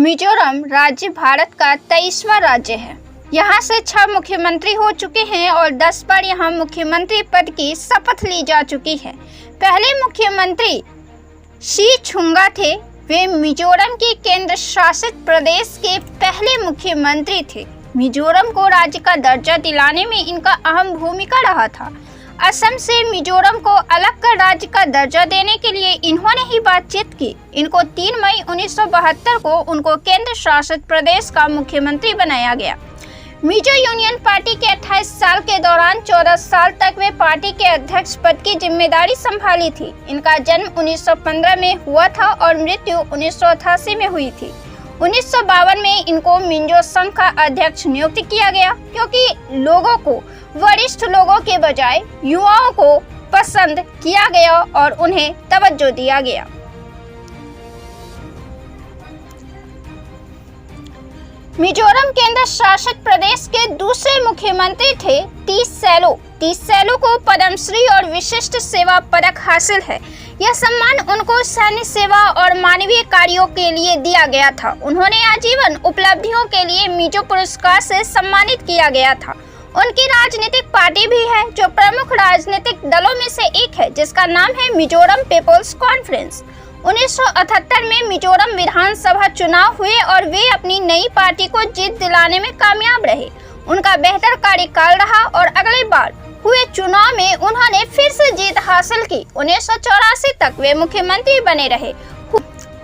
मिजोरम राज्य भारत का 23वां राज्य है। यहाँ से 6 मुख्यमंत्री हो चुके हैं और 10 बार यहाँ मुख्यमंत्री पद की शपथ ली जा चुकी है। पहले मुख्यमंत्री शी छुंगा थे। वे मिजोरम के केंद्र शासित प्रदेश के पहले मुख्यमंत्री थे। मिजोरम को राज्य का दर्जा दिलाने में इनका अहम भूमिका रहा था। असम से मिजोरम को अलग कर राज्य का दर्जा देने के लिए इन्होंने ही बातचीत की। इनको 3 मई 1972 को उनको केंद्र शासित प्रदेश का मुख्यमंत्री बनाया गया। मिजो यूनियन पार्टी के 28 साल के दौरान 14 साल तक वे पार्टी के अध्यक्ष पद की जिम्मेदारी संभाली थी। इनका जन्म 1915 में हुआ था और मृत्यु 1988 में हुई थी। 1952 में इनको मिंजो संघ का अध्यक्ष नियुक्त किया गया, क्योंकि लोगों को वरिष्ठ लोगों के बजाय युवाओं को पसंद किया गया और उन्हें तवज्जो दिया गया। मिजोरम केंद्र शासित प्रदेश के दूसरे मुख्यमंत्री थे टी सैलो। टी सैलो को पद्मश्री और विशिष्ट सेवा पदक हासिल है। यह सम्मान उनको सैन्य सेवा और मानवीय कार्यों के लिए दिया गया था। उन्होंने आजीवन उपलब्धियों के लिए मिजो पुरस्कार से सम्मानित किया गया था। उनकी राजनीतिक पार्टी भी है, जो प्रमुख राजनीतिक दलों में से एक है, जिसका नाम है मिजोरम पीपल्स कॉन्फ्रेंस। 1978 में मिजोरम विधानसभा चुनाव हुए और वे अपनी नई पार्टी को जीत दिलाने में कामयाब रहे। उनका बेहतर कार्यकाल रहा और अगली बार हुए चुनाव में उन्होंने फिर से जीत हासिल की। 1984 तक वे मुख्यमंत्री बने रहे।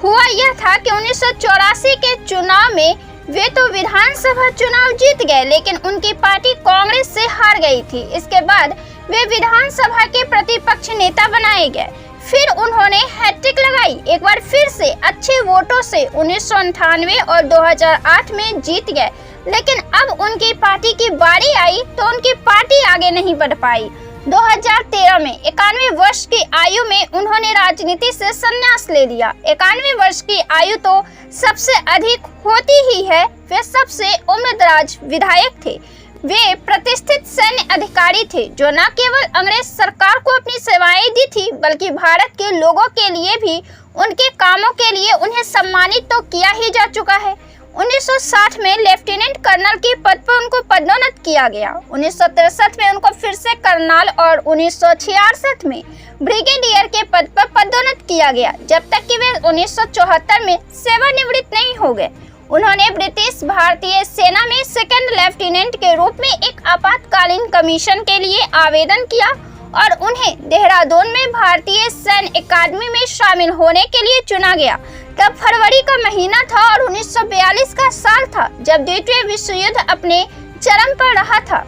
हुआ यह था कि 1984 के चुनाव में वे तो विधानसभा चुनाव जीत गए, लेकिन उनकी पार्टी कांग्रेस से हार गई थी। इसके बाद वे विधानसभा के प्रतिपक्ष नेता बनाए गए। फिर उन्होंने हैट्रिक लगाई। एक बार फिर से अच्छे वोटों से 1998 और 2008 में जीत गए, लेकिन अब उनकी पार्टी की बारी आई तो उनकी पार्टी आगे नहीं बढ़ पाई। 2013 में 91 वर्ष की आयु में उन्होंने राजनीति से संन्यास ले लिया। 91 वर्ष की आयु तो सबसे अधिक होती ही है। वे सबसे उम्रदराज विधायक थे। वे प्रतिष्ठित सैन्य अधिकारी थे, जो न केवल अंग्रेज सरकार को अपनी सेवाएं दी थी, बल्कि भारत के लोगों के लिए भी उनके कामों के लिए उन्हें सम्मानित तो किया ही जा चुका है। 1960 में लेफ्टिनेंट कर्नल के पद पर उनको पदोन्नत किया गया। 1963 में उनको फिर से कर्नल और 1966 में ब्रिगेडियर के पद पर पदोन्नत किया गया, जब तक कि वे 1974 में सेवानिवृत्त नहीं हो गए। उन्होंने ब्रिटिश भारतीय सेना में सेकंड लेफ्टिनेंट के रूप में एक आपातकालीन कमीशन के लिए आवेदन किया और उन्हें देहरादून में भारतीय सैन्य अकादमी में शामिल होने के लिए चुना गया। तब फरवरी का महीना था और 1942 का साल था, जब द्वितीय विश्व युद्ध अपने चरम पर रहा था।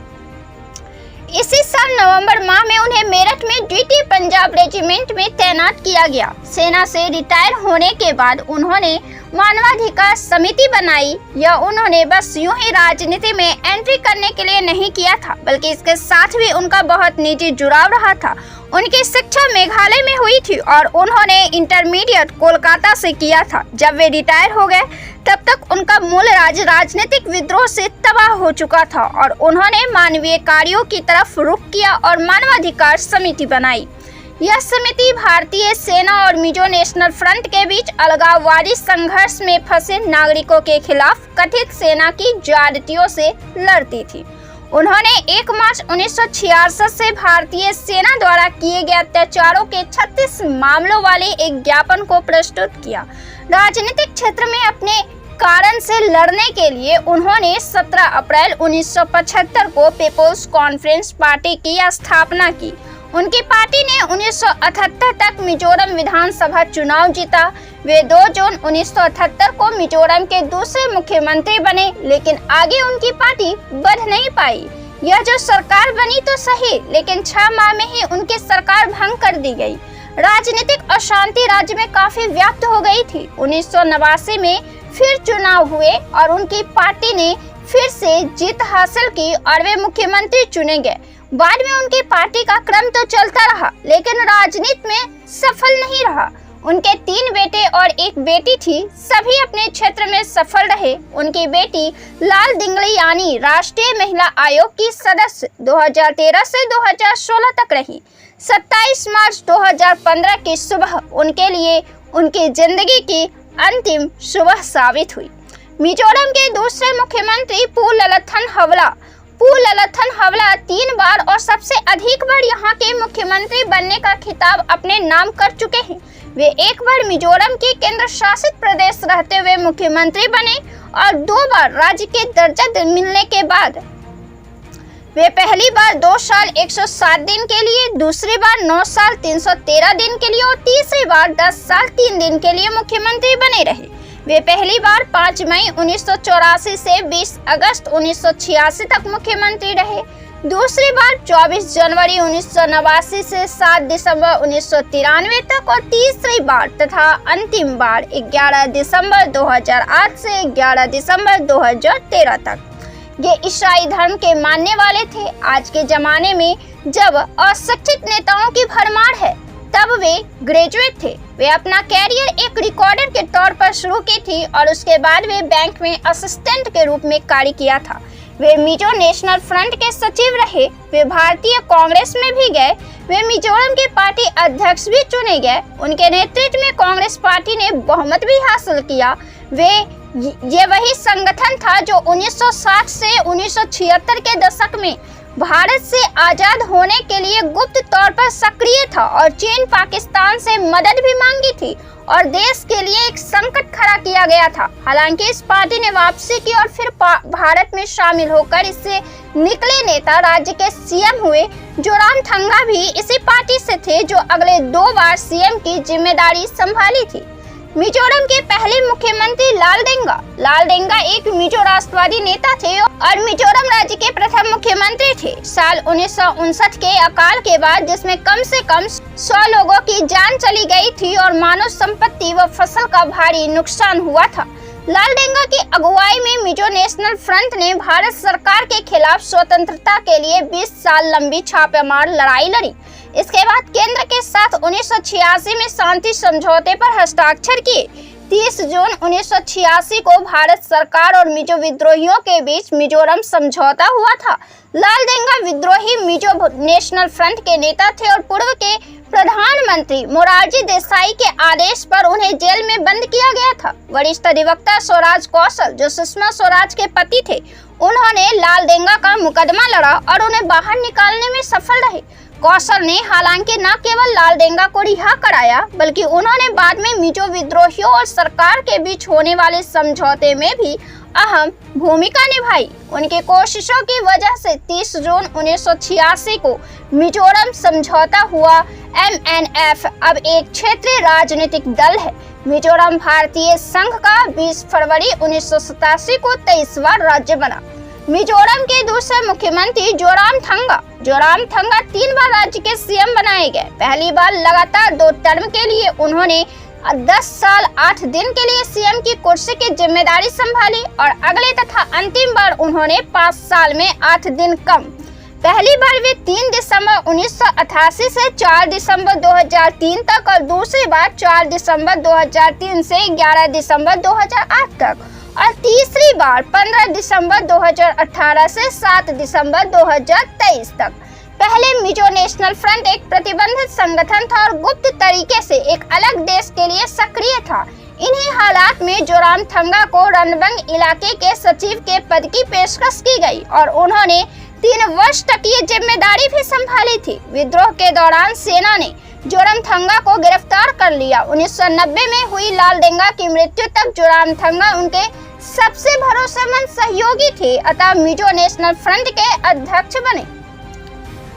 इसी साल नवंबर माह में उन्हें मेरठ में द्वितीय पंजाब रेजिमेंट में तैनात किया गया। सेना से रिटायर होने के बाद उन्होंने मानवाधिकार समिति बनाई। या उन्होंने बस यूं ही राजनीति में एंट्री करने के लिए नहीं किया था, बल्कि इसके साथ भी उनका बहुत निजी जुड़ाव रहा था। उनकी शिक्षा मेघालय में हुई थी और उन्होंने इंटरमीडिएट कोलकाता से किया था। जब वे रिटायर हो गए, तब तक उनका मूल राज्य राजनीतिक विद्रोह से तबाह हो चुका था और उन्होंने मानवीय कार्यों की तरफ रुख किया और मानवाधिकार समिति बनाई। यह समिति भारतीय सेना और मिजो नेशनल फ्रंट के बीच अलगाववादी संघर्ष में फंसे नागरिकों के खिलाफ कथित सेना की ज्यादतियों से लड़ती थी। उन्होंने 1 मार्च 1966 से भारतीय सेना द्वारा किए गए अत्याचारों के 36 मामलों वाले एक ज्ञापन को प्रस्तुत किया। राजनीतिक क्षेत्र में अपने कारण से लड़ने के लिए उन्होंने 17 अप्रैल 1975 को पीपल्स कॉन्फ्रेंस पार्टी की स्थापना की। उनकी पार्टी ने 1978 तक मिजोरम विधानसभा चुनाव जीता। वे 2 जून 1978 को मिजोरम के दूसरे मुख्यमंत्री बने, लेकिन आगे उनकी पार्टी बढ़ नहीं पाई। यह जो सरकार बनी तो सही, लेकिन 6 माह में ही उनकी सरकार भंग कर दी गई। राजनीतिक अशांति राज्य में काफी व्याप्त हो गई थी। 1989 में फिर चुनाव हुए और उनकी पार्टी ने फिर से जीत हासिल की और वे मुख्यमंत्री चुने गए। बाद में उनकी पार्टी का क्रम तो चलता रहा, लेकिन राजनीति में सफल नहीं रहा। उनके 3 बेटे और 1 बेटी थी। सभी अपने क्षेत्र में सफल रहे। उनकी बेटी लाल दिंगलियानी राष्ट्रीय महिला आयोग की सदस्य 2013 से 2016 तक रही। 27 मार्च 2015 की सुबह उनके लिए उनकी जिंदगी की अंतिम सुबह साबित हुई। मिजोरम के दूसरे मुख्यमंत्री पुललथन हवला 3 बार और सबसे अधिक बार यहाँ के मुख्यमंत्री बनने का खिताब अपने नाम कर चुके हैं। वे एक बार मिजोरम के केंद्र शासित प्रदेश रहते हुए मुख्यमंत्री बने और 2 बार राज्य के दर्जा मिलने के बाद वे पहली बार 2 साल 107 दिन के लिए, दूसरी बार 9 साल 313 दिन के लिए और तीसरी बार 10 साल 3 दिन के लिए मुख्यमंत्री बने रहे। वे पहली बार 5 मई 1984 से 20 अगस्त 1986 तक मुख्यमंत्री रहे, दूसरी बार 24 जनवरी 1989 से 7 दिसंबर 1993 तक और तीसरी बार तथा अंतिम बार 11 दिसंबर 2008 से 11 दिसंबर 2013 तक। ये ईसाई धर्म के मानने वाले थे। आज के जमाने में जब अशिक्षित नेताओं की भरमार है तब वे ग्रेजुएट थे। वे अपना कैरियर एक रिकॉर्डर के तौर पर शुरू की थी और उसके बाद वे बैंक में असिस्टेंट के रूप में कार्य किया था। वे मिजो नेशनल फ्रंट के सचिव रहे। वे भारतीय कांग्रेस में भी गए। वे मिजोरम के पार्टी अध्यक्ष भी चुने गए। उनके नेतृत्व में कांग्रेस पार्टी ने बहुमत भी हासिल किया। ये वही संगठन था जो 1960 से 1976 के दशक में भारत से आजाद होने के लिए गुप्त तौर पर सक्रिय था और चीन पाकिस्तान से मदद भी मांगी थी और देश के लिए एक संकट खड़ा किया गया था। हालांकि इस पार्टी ने वापसी की और फिर भारत में शामिल होकर इससे निकले नेता राज्य के सीएम हुए। जोरामथंगा भी इसी पार्टी से थे जो अगले 2 बार सीएम की जिम्मेदारी संभाली थी। मिजोरम के पहले मुख्यमंत्री लाल देंगा एक मिजो राष्ट्रवादी नेता थे और मिजोरम राज्य के प्रथम मुख्यमंत्री थे। साल 1959 के अकाल के बाद जिसमें कम से कम 100 लोगों की जान चली गई थी और मानव संपत्ति व फसल का भारी नुकसान हुआ था। लाल देंगा की अगुवाई में मिजो नेशनल फ्रंट ने भारत सरकार के खिलाफ स्वतंत्रता के लिए 20 साल लंबी छापेमार लड़ाई लड़ी। इसके बाद केंद्र के साथ 1986 में शांति समझौते पर हस्ताक्षर किए। 30 जून 1986 को भारत सरकार और मिजो विद्रोहियों के बीच मिजोरम समझौता हुआ था। लाल देंगा विद्रोही मिजो नेशनल फ्रंट के नेता थे और पूर्व के प्रधानमंत्री मोरारजी देसाई के आदेश पर उन्हें जेल में बंद किया गया था। वरिष्ठ अधिवक्ता स्वराज कौशल जो सुषमा स्वराज के पति थे, उन्होंने लाल देंगा का मुकदमा लड़ा और उन्हें बाहर निकालने में सफल रहे। कौशल ने हालांकि न केवल लाल देंगा को रिहा कराया बल्कि उन्होंने बाद में मिजो विद्रोहियों और सरकार के बीच होने वाले समझौते में भी अहम भूमिका निभाई। उनकी कोशिशों की वजह से 30 जून 1986 को मिजोरम समझौता हुआ। MNF अब एक क्षेत्रीय राजनीतिक दल है। मिजोरम भारतीय संघ का 20 फरवरी 1987 को 23वां राज्य बना। मिजोरम के दूसरे मुख्यमंत्री जोरामथंगा 3 बार राज्य के सीएम बनाए गए। पहली बार लगातार 2 टर्म के लिए उन्होंने 10 साल 8 दिन के लिए सीएम की कुर्सी की जिम्मेदारी संभाली और अगले तथा अंतिम बार उन्होंने 5 साल में 8 दिन कम। पहली बार वे 3 दिसंबर 1988 से 4 दिसंबर 2003 तक और दूसरी बार 4 दिसंबर 2003 से 11 दिसंबर 2008 तक और तीसरी बार 15 दिसंबर 2018 से 7 दिसंबर 2023 तक। पहले मिजो नेशनल फ्रंट एक प्रतिबंधित संगठन था और गुप्त तरीके से एक अलग देश के लिए सक्रिय था। इन्हीं हालात में जोरामथंगा को रणबंग इलाके के सचिव के पद की पेशकश की गई और उन्होंने 3 वर्ष तक ये जिम्मेदारी भी संभाली थी। विद्रोह के दौरान सेना ने जोरामथंगा को गिरफ्तार कर लिया। 1990 में हुई लाल देंगा की मृत्यु तक जोरामथंगा उनके सबसे भरोसेमंद सहयोगी थे, अतः मिजो नेशनल फ्रंट के अध्यक्ष बने।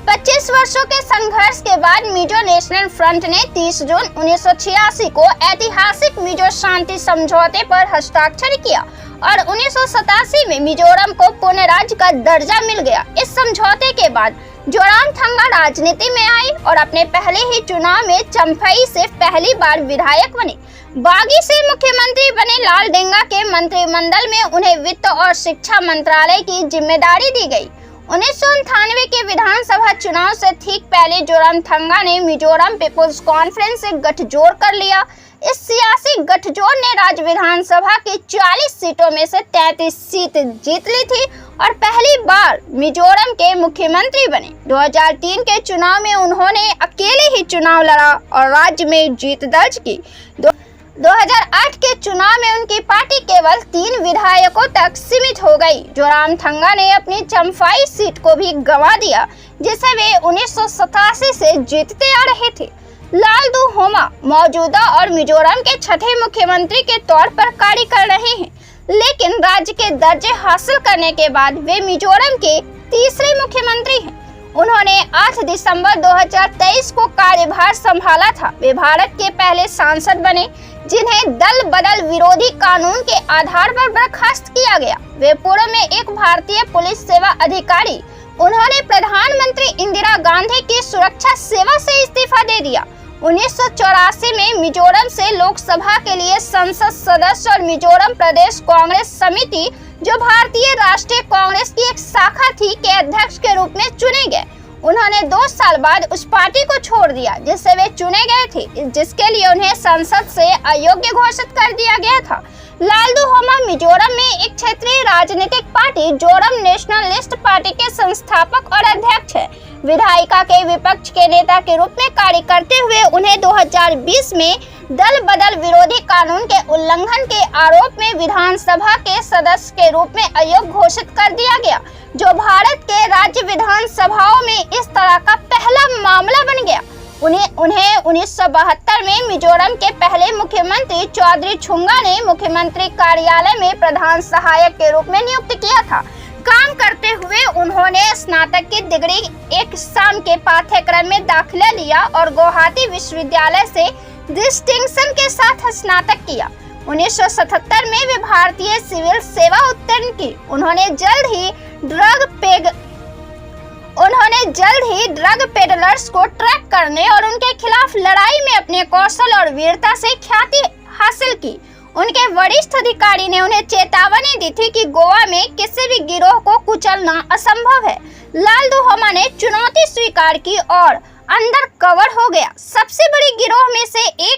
25 वर्षों के संघर्ष के बाद मिजो नेशनल फ्रंट ने 30 जून 1986 को ऐतिहासिक मिजो शांति समझौते पर हस्ताक्षर किया और 1987 में मिजोरम को पूर्ण राज्य का दर्जा मिल गया। इस समझौते के बाद जोरामथंगा राजनीति में आए और अपने पहले ही चुनाव में चम्फई से पहली बार विधायक बने। बागी से मुख्यमंत्री बने लाल देंगा के मंत्रिमंडल में उन्हें वित्त और शिक्षा मंत्रालय की जिम्मेदारी दी गई। 1998 के विधानसभा चुनाव से ठीक पहले जोरामथंगा ने मिजोरम पीपुल्स कॉन्फ्रेंस से गठजोड़ कर लिया। इस सियासी गठजोड़ ने राज्य विधानसभा की 40 सीटों में से 33 सीट जीत ली थी और पहली बार मिजोरम के मुख्यमंत्री बने। 2003 के चुनाव में उन्होंने अकेले ही चुनाव लड़ा और राज्य में जीत दर्ज की। 2008 के चुनाव में उनकी पार्टी केवल 3 विधायकों तक सीमित हो गई। जोरामथंगा ने अपनी चम्फाई सीट को भी गंवा दिया, जिसे वे 1987 से जीतते आ रहे थे। लालदूहोमा मौजूदा और मिजोरम के छठे मुख्यमंत्री के तौर पर कार्य कर रहे हैं, लेकिन राज्य के दर्जे हासिल करने के बाद वे मिजोरम के तीसरे मुख्यमंत्री हैं। उन्होंने 8 दिसंबर 2023 को कार्यभार संभाला था। वे भारत के पहले सांसद बने जिन्हें दल बदल विरोधी कानून के आधार पर बर्खास्त किया गया। वे पूर्व में एक भारतीय पुलिस सेवा अधिकारी। उन्होंने प्रधानमंत्री इंदिरा गांधी की सुरक्षा सेवा से इस्तीफा दे दिया। 1984 में मिजोरम से लोकसभा के लिए संसद सदस्य और मिजोरम प्रदेश कांग्रेस समिति, जो भारतीय राष्ट्रीय कांग्रेस की एक शाखा थी, के अध्यक्ष के रूप में चुने गए। उन्होंने 2 साल बाद उस पार्टी को छोड़ दिया जिससे वे चुने गए थे, जिसके लिए उन्हें संसद से अयोग्य घोषित कर दिया गया था। लालदूहोमा मिजोरम में एक क्षेत्रीय राजनीतिक पार्टी जोरम नेशनलिस्ट पार्टी के संस्थापक और अध्यक्ष है। विधायिका के विपक्ष के नेता के रूप में कार्य करते हुए उन्हें 2020 में दल बदल विरोधी कानून के उल्लंघन के आरोप में विधानसभा के सदस्य के रूप में अयोग्य घोषित कर दिया गया, जो भारत के राज्य विधानसभाओं में इस तरह का पहला मामला बन गया। उन्हें 1972 में मिजोरम के पहले मुख्यमंत्री चौधरी छुंगा ने मुख्यमंत्री कार्यालय में प्रधान सहायक के रूप में नियुक्त किया था। काम करते हुए उन्होंने स्नातक की डिग्री एक साल के पाठ्यक्रम में दाखिला लिया और गुवाहाटी विश्वविद्यालय से डिस्टिंक्शन के साथ स्नातक किया। 1977 में वे भारतीय सिविल सेवा उत्तीर्ण की। उन्होंने जल्द ही ड्रग पेडलर्स को ट्रैक करने और उनके खिलाफ लड़ाई में अपने कौशल और वीरता से ख्याति हासिल की। उनके वरिष्ठ अधिकारी ने उन्हें चेतावनी दी थी कि गोवा में किसी भी गिरोह को कुचलना असंभव है। लालदूहोमा ने चुनौती स्वीकार की और अंदर कवर हो गया। सबसे बड़ी गिरोह में से एक